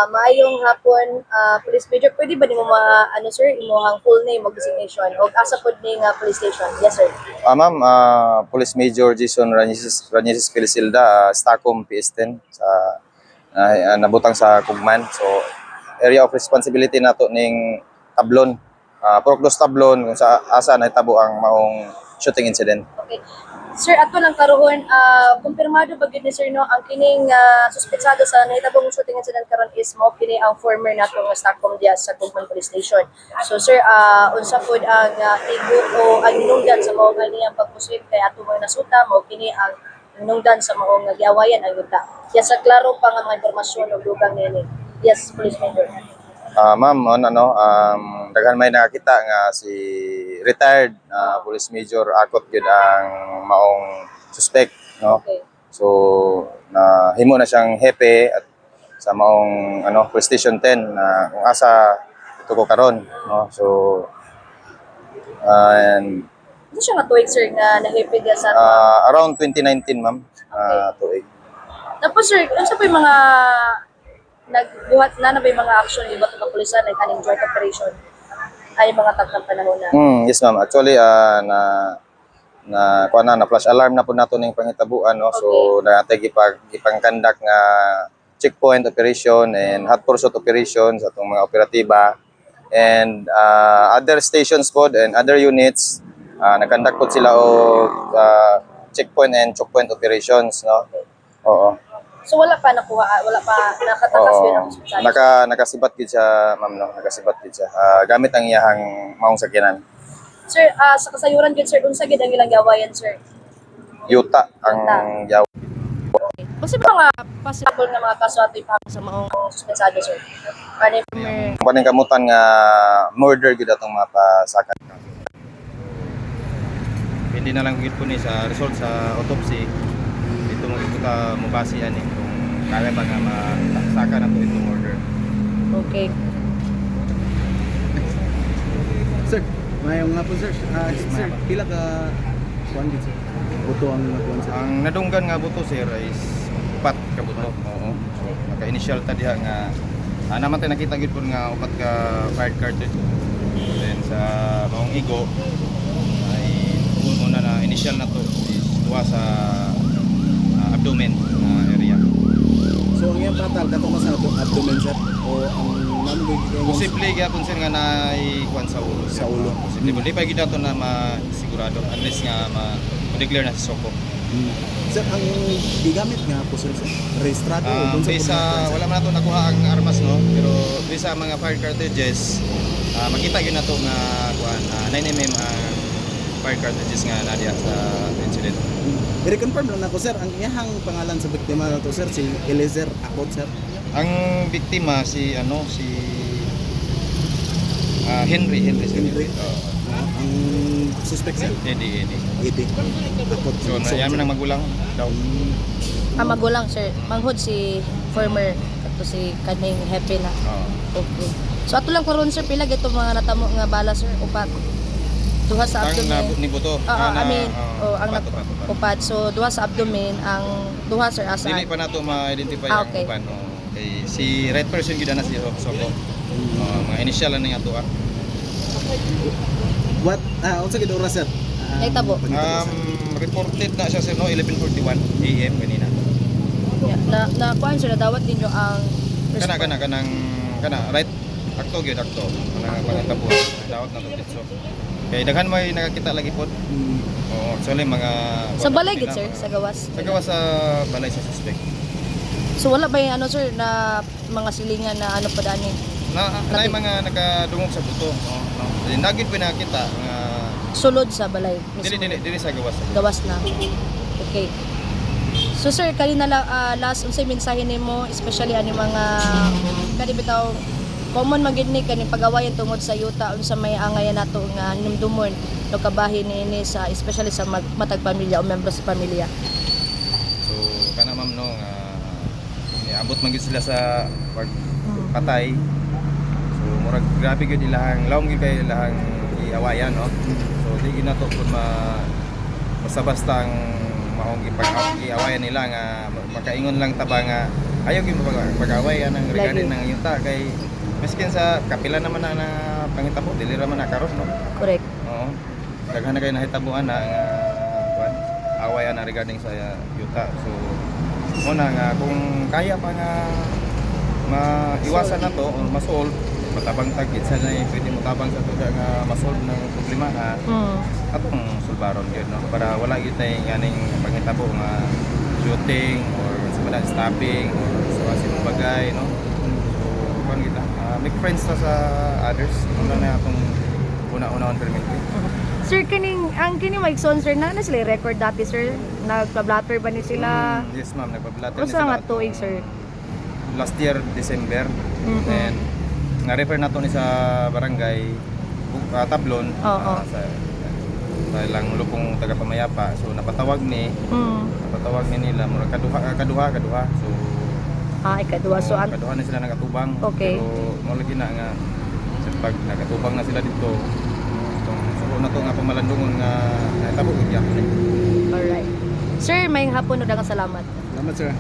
Maayong hapon, Police Major. Pwede ba nimo ano sir, imong full name o designation o asa pod ning police station? Yes sir. Ma'am, Police Major Jason Ranieses Felisilda, Stacom PS10 sa nabutang sa Kugman. So area of responsibility nato ning Tablon. Purokdos Tablon kung sa asa nahitabo ang maong shooting incident. Okay. Sir, ato lang karoon, kumpirmado ba gid ni sir no ang kining suspetsado sa nahitabong shooting incident karon is mao kini ang former nato nga Stockholm Diaz sa Tugman Police Station. So sir, unsa pod ang tigo o ang hinungdan sa mao kaniyang pagpusit kay ato mga nasuta mao kini ang hinungdan sa mao nga giawayan ang yuta. Yes, sa klaro pa nga mga impormasyon o dugang nini. Yes, Police Major. Ma'am, daghan may nakakita nga si retired Police Major Akot gyud ang maong suspect, no? Okay. So himo na siyang hepe at sa maong Police Station 10 na kung asa ito ko karon, no? So and Ano siya nga tuig sir nga nahipid ya sa around 2019, ma'am, tuig. Tapos sir, ano sa po yung mga nagbuhat na ba yung mga action yung iba't mga pulisan like aning joint operation ay mga tagtang panahon na. Yes, ma'am. Actually na flash alarm na po nato ning panghitabuan, no. So natay gipangkandak nga checkpoint operation and hot pursuit operations atong mga operatiba and other stations pod and other units nagkandak pod sila og checkpoint and choke point operations, no. Oo. So wala pa nakuha, wala pa nakatakas yun ang hospital. Nakasibat gid siya, ma'am, no. Nakasibat gid siya. Gamit ang iyahang maong sakyanan. Sir, sa kasayuran gid sir, unsa gid ang ilang gawayan sir? Yuta ang yaw. Kasi mga possible nga mga kaso ato ipahang sa maong suspetsado sir. Ano yung Kaning kamutan nga murder gid atong mapasakan. Hindi na lang gid po ni sa result sa autopsy dito mo kita mubasi ani kung kaya ba nga masaka na to itong murder. Okay. Sir, mayong nga po sir. Sir, pila ka kuan gid sir? Buto ang nakuan sir. Ang nadunggan nga buto sir is 4 ka buto. Oo. Maka initial ta diha nga naman tayo nakita gid po nga 4 ka fired cartridge. Then sa maong igo ay una na initial na to is duwa sa abdomen na area. So ang iyang patal katong sa abdomen sir o ang namoy Posible gyapon sir nga naay kuan sa ulo. Sa ulo. Posible di pa gid nato na masigurado unless nga ma-declare na si Soko. Sir, ang gigamit nga po sir, rehistrado o Sa wala man nato nakuha ang armas no, pero sa mga fire cartridges makita gyud nato nga kuan 9mm ang fire cartridges nga nadiya sa incident. I-reconfirm lang nako sir, ang iyahang pangalan sa biktima na to sir, si Eliezer Akot sir. Ang biktima si Henry sir. Ang suspect sir, Eddie. Akot. So yan man ang magulang daw. magulang sir, manghod si former kato si kaning happy na. Okay. So ato lang karon sir pila gito mga natamo nga bala sir upat. Duha sa abdomen. Ang ni buto. Ang upad. So duha sa abdomen, ang duha sir asa. Dili pa nato ma-identify Okay. ang uban. Okay. Si right person gyud na si Soko. Mga initial lang nga tuwa. What unsa gid oras sir? Nahitabo. Reported na siya sir no 11:41 AM kanina. Na kuan sir dawat ninyo ang Kana right akto gyud akto. Kanang pangatabo. Dawat na to dito. Kay daghan may nakakita lagi pod. Oo, actually mga sa balay gid sir sa gawas. Sa gawas sa balay sa suspect. So wala ba yung sir na mga silingan na pa dani? Na mga nakadungog sa buto. No. Nagid pa nakita nga Sulod sa balay. dili sa gawas. Gawas na. Okay. So sir, kanina lang last unsay mensahe nimo especially ani mga kani bitaw common magid ni kani pag-awayan tungod sa yuta unsa may angayan nato nga hinumdumon no kabahin niini sa especially sa matag pamilya o membro sa pamilya. So kana ma'am no nga niabot man gid sila sa patay. So murag grabe gid ilahang lawom gid kay ilahang iawayan no. So di gid nato kun basta-basta ang maong iawayan nila nga makaingon lang taba nga ayaw gyud pag-away anang regarding Lagi. ng yuta kay miskin sa kapila naman na pangitabo dili ra man na karon no. Correct. Oo. Daghan na kayo nahitabuan na nga kuan away na regarding sa yuta. So muna nga kung kaya pa nga maiwasan na to o masolve matabang tagit sa na pwede mo tabang sa to nga masolve ng problema ha atong sulbaron gyud no para wala gyud tay nganing panghitabo nga shooting or sa mga stopping or sa simong bagay no. So kuan kita make friends ta sa others una na atong una-una on permit. Sir, ang kining maigsoon sir na sila record dati sir, nagpa-blatter ba ni sila? Yes ma'am, nagpa-blatter Unsa nga tuig sir? Last year December Mhm. and na-refer nato ni sa barangay Tablon Oo. sa ilang lupong taga-pamayapa. So napatawag ni nila mura kaduha. So Ikadua. So, kaduha na sila nagatubang. Okay. Pero mo lagi na nga sa pag nagatubang na sila dito. So na to nga pamalandungon nga nahitabo gyud gyapon. alright. Sir, may hapon o dagang salamat. Salamat sir.